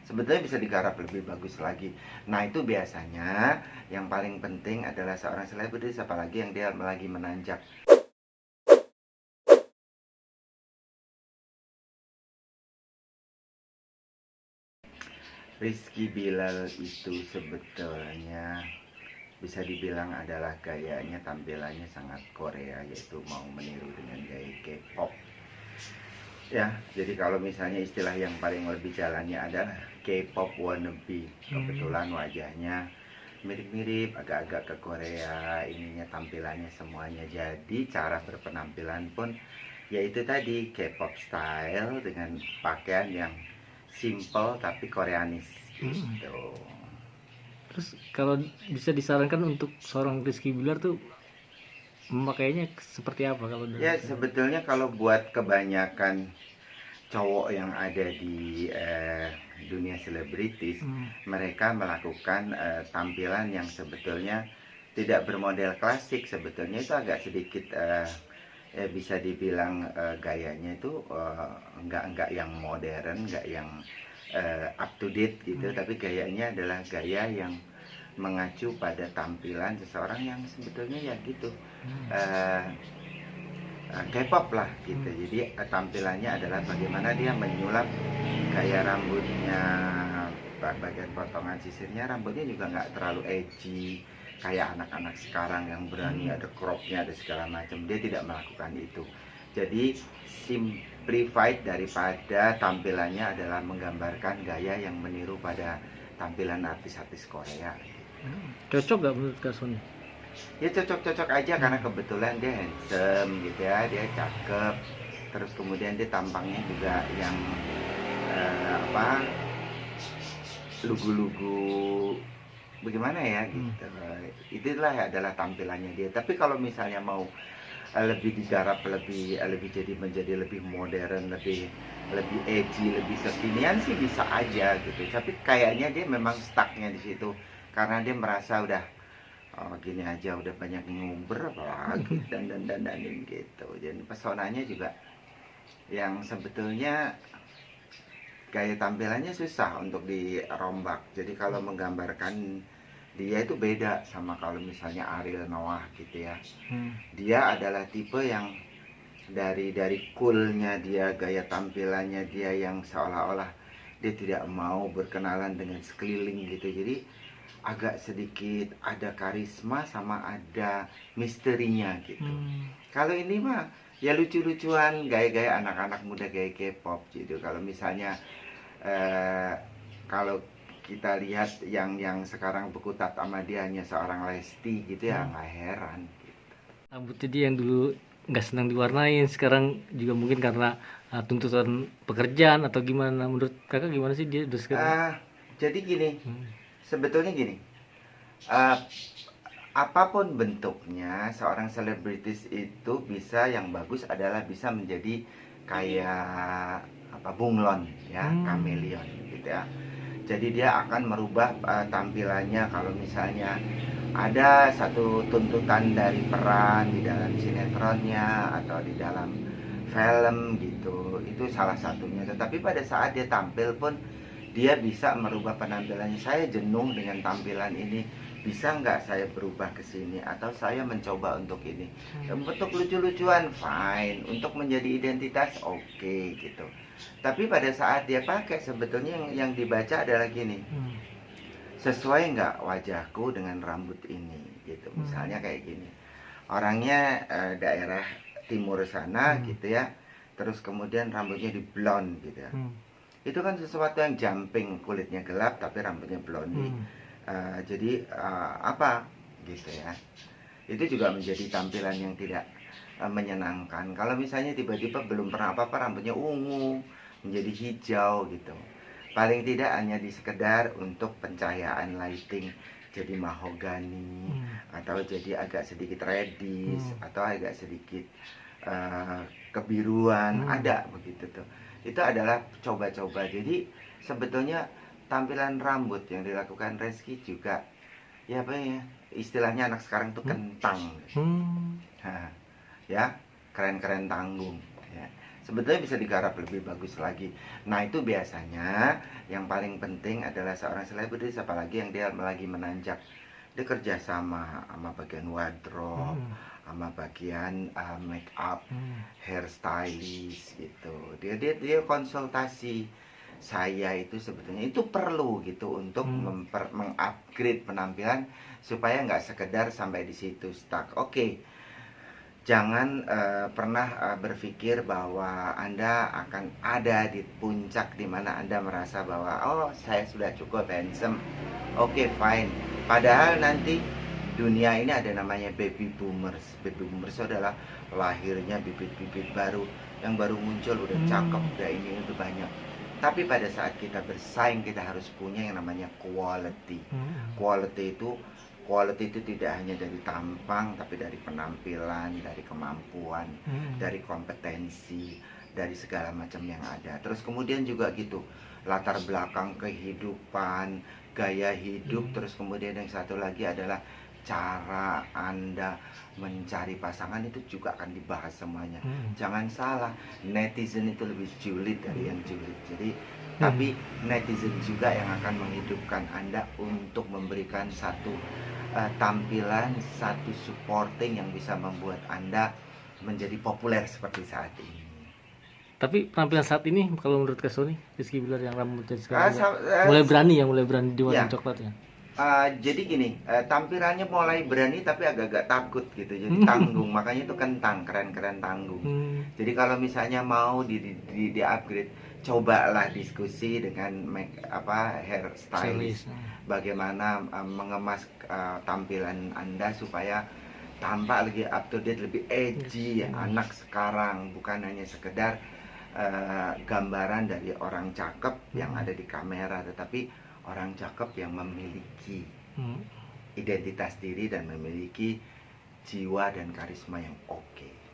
sebetulnya bisa digarap lebih bagus lagi. Nah itu biasanya yang paling penting adalah seorang selebritis, apalagi yang dia lagi menanjak. Rizky Bilal itu sebetulnya bisa dibilang adalah gayanya, tampilannya sangat Korea, yaitu mau meniru dengan gaya K-pop. Ya, jadi kalau misalnya istilah yang paling lebih jalannya adalah K-pop wannabe. Kebetulan wajahnya mirip-mirip, agak-agak ke Korea, ininya tampilannya semuanya. Jadi cara berpenampilan pun yaitu tadi K-pop style dengan pakaian yang simple tapi Koreanis gitu. Terus kalau bisa disarankan untuk seorang Rizky Billar tuh memakainya seperti apa kalau dari Ya sebetulnya kalau buat kebanyakan cowok yang ada di dunia selebritis, mereka melakukan tampilan yang sebetulnya tidak bermodel klasik. Sebetulnya itu agak sedikit bisa dibilang gayanya itu enggak yang modern, enggak yang up to date gitu, tapi gayanya adalah gaya yang mengacu pada tampilan seseorang yang sebetulnya ya gitu K-pop lah gitu. Jadi tampilannya adalah bagaimana dia menyulap gaya rambutnya, bagian potongan sisirnya, rambutnya juga nggak terlalu edgy kayak anak-anak sekarang yang berani ada cropnya, ada segala macam. Dia tidak melakukan itu. Jadi simplified daripada tampilannya adalah menggambarkan gaya yang meniru pada tampilan artis-artis Korea. cocok gak menurut Kak Sony? Ya cocok-cocok aja karena kebetulan dia handsome gitu ya, dia cakep, terus kemudian dia tampangnya juga yang lugu-lugu bagaimana ya gitu. Itulah adalah tampilannya dia. Tapi kalau misalnya mau lebih digarap, lebih jadi menjadi lebih modern, lebih edgy, lebih kekinian sih bisa aja gitu. Tapi kayaknya dia memang stucknya di situ karena dia merasa udah gini aja udah banyak nguber apalagi dan gitu. Jadi pesonanya juga yang sebetulnya gaya tampilannya susah untuk dirombak. Jadi kalau menggambarkan dia itu beda sama kalau misalnya Ariel Noah gitu ya. Dia adalah tipe yang dari coolnya dia, gaya tampilannya dia yang seolah-olah dia tidak mau berkenalan dengan sekeliling gitu. Jadi agak sedikit ada karisma sama ada misterinya gitu. Kalau ini mah ya lucu-lucuan, gaya-gaya anak-anak muda, gaya K-pop gitu. Kalau misalnya kalau kita lihat yang sekarang berkutat sama dia hanya seorang Lesti gitu ya nggak heran gitu. Rambutnya dia yang dulu nggak senang diwarnain, sekarang juga mungkin karena tuntutan pekerjaan atau gimana? Menurut kakak gimana sih dia udah sekarang? Jadi gini, sebetulnya gini, uh, apapun bentuknya seorang selebritis itu bisa, yang bagus adalah bisa menjadi kayak bunglon ya, kameleon gitu ya. Jadi dia akan merubah tampilannya kalau misalnya ada satu tuntutan dari peran di dalam sinetronnya atau di dalam film gitu. Itu salah satunya. Tetapi pada saat dia tampil pun dia bisa merubah penampilannya. Saya jenuh dengan tampilan ini, bisa nggak saya berubah ke sini atau saya mencoba untuk ini. Untuk lucu-lucuan fine, untuk menjadi identitas oke gitu. Tapi pada saat dia pakai sebetulnya yang dibaca adalah gini, sesuai nggak wajahku dengan rambut ini gitu. Misalnya kayak gini, orangnya daerah timur sana gitu ya, terus kemudian rambutnya di blonde gitu ya. Itu kan sesuatu yang jumping, kulitnya gelap tapi rambutnya blonde. Jadi apa gitu ya, itu juga menjadi tampilan yang tidak menyenangkan. Kalau misalnya tiba-tiba belum pernah apa-apa rambutnya ungu menjadi hijau gitu, paling tidak hanya di sekedar untuk pencahayaan lighting jadi mahogani atau jadi agak sedikit reddish atau agak sedikit kebiruan, ada begitu tuh. Itu adalah coba-coba. Jadi sebetulnya tampilan rambut yang dilakukan Rizky juga ya apa ya, istilahnya anak sekarang tuh kentang. Ya, keren-keren tanggung ya. sebetulnya bisa digarap lebih bagus lagi. Nah, itu biasanya yang paling penting adalah seorang selebritis, apalagi yang dia lagi menanjak. Dia kerja sama bagian wardrobe, sama bagian make up, hairstylist gitu. Dia konsultasi. Saya itu sebetulnya itu perlu gitu untuk mengupgrade penampilan supaya nggak sekedar sampai di situ stuck. Oke. Jangan pernah berpikir bahwa Anda akan ada di puncak di mana Anda merasa bahwa oh, saya sudah cukup handsome. Oke, fine. Padahal nanti dunia ini ada namanya baby boomers. Baby boomers adalah lahirnya bibit-bibit baru yang baru muncul, udah cakep, udah ini, udah banyak. Tapi pada saat kita bersaing, kita harus punya yang namanya quality. Quality itu tidak hanya dari tampang, tapi dari penampilan, dari kemampuan, dari kompetensi, dari segala macam yang ada. Terus kemudian juga gitu, latar belakang kehidupan, gaya hidup. Terus kemudian yang satu lagi adalah cara Anda mencari pasangan, itu juga akan dibahas semuanya. Jangan salah, netizen itu lebih julid dari yang julid. Jadi tapi netizen juga yang akan menghidupkan Anda untuk memberikan satu tampilan, satu supporting yang bisa membuat Anda menjadi populer seperti saat ini. Tapi penampilan saat ini kalau menurut Kak Sony, Rizky Bilar yang rambutnya sekarang mulai berani di warna coklat ya. Jadi gini, tampilannya mulai berani tapi agak-agak takut gitu, jadi tanggung. Makanya itu kentang, keren-keren tanggung. Jadi kalau misalnya mau di upgrade, cobalah diskusi dengan hair stylist, bagaimana mengemas tampilan Anda supaya tampak lebih up to date, lebih edgy, anak sekarang, bukan hanya sekedar gambaran dari orang cakep yang ada di kamera, tetapi orang cakep yang memiliki identitas diri dan memiliki jiwa dan karisma yang oke.